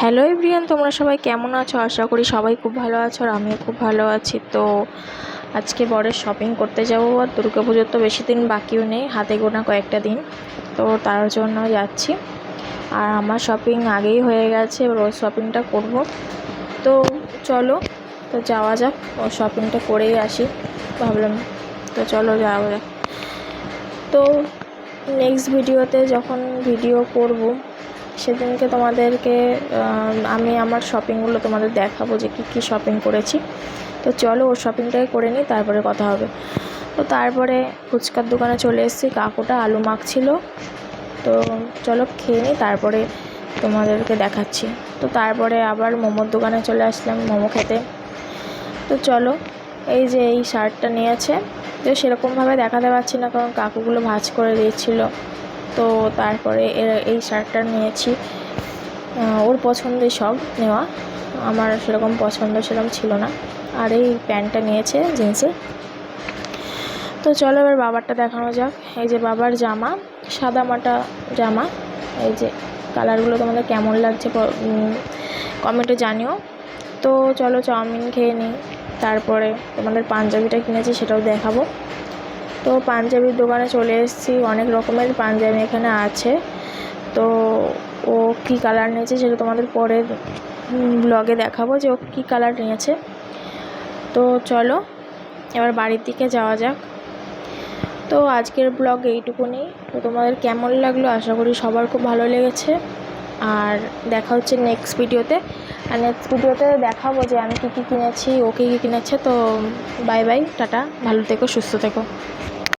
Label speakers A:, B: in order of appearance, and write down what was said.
A: Hello everyone, তোমরা সবাই কেমন আছো? আশা করি সবাই খুব ভালো আছো আর আমিও খুব ভালো আছি। তো আজকে বরের শপিং করতে যাবো। আর দুর্গাপুজোর তো বেশি দিন বাকিও নেই, হাতে গোনা কয়েকটা দিন, তো তার জন্য যাচ্ছি। আর আমার শপিং আগেই হয়ে গেছে, এবার ওর শপিংটা করব। তো চলো, তো যাওয়া যাক, ওর শপিংটা করেই আসি ভাবলাম। তো চলো যাওয়া যাক। তো নেক্সট ভিডিওতে যখন ভিডিও করব সেদিনকে তোমাদেরকে আমি আমার শপিংগুলো তোমাদের দেখাবো যে কী কী শপিং করেছি। তো চলো ওর শপিংটাই করে নিই, তারপরে কথা হবে। তো তারপরে ফুচকার দোকানে চলে এসেছি, কাকুটা আলু মাখছিল। তো চলো খেয়ে নিই, তারপরে তোমাদেরকে দেখাচ্ছি। তো তারপরে আবার মোমোর দোকানে চলে আসলাম মোমো খেতে। তো চলো, এই যে এই শার্টটা নিয়েছে, তো সেরকমভাবে দেখাতে পারছি না কারণ কাকুগুলো ভাঁজ করে দিয়েছিল। তো তারপরে এই শার্টটা নিয়েছি, ওর পছন্দের সব নেওয়া, আমার সেরকম পছন্দ সেরকম ছিল না। আর এই প্যান্টটা নিয়েছে জিন্সের। তো চলো এবার বাবারটা দেখানো যাক। এই যে বাবার জামা, সাদা মাটা জামা। এই যে কালারগুলো তোমাদের কেমন লাগছে কমেন্টে জানিও। তো চলো চাউমিন খেয়ে নিই, তারপরে তোমাদের পাঞ্জাবিটা কিনেছি সেটাও দেখাবো। তো পাঞ্জাবির দোকানে চলে এসেছি, অনেক রকমের পাঞ্জাবি এখানে আছে। তো ও কী কালার নিয়েছে সেটা তোমাদের পরে ব্লগে দেখাবো যে ও কী কালার নিয়েছে। তো চলো এবার বাড়ির দিকে যাওয়া যাক। তো আজকের ব্লগ এইটুকুনি। তো তোমাদের কেমন লাগলো? আশা করি সবার খুব ভালো লেগেছে। আর দেখা হচ্ছে নেক্সট ভিডিওতে। আর নেক্সট ভিডিওতে দেখাবো যে আমি কী কী কিনেছি, ও কী কী কিনেছে। তো বাই বাই, টাটা, ভালো থেকো, সুস্থ থেকো।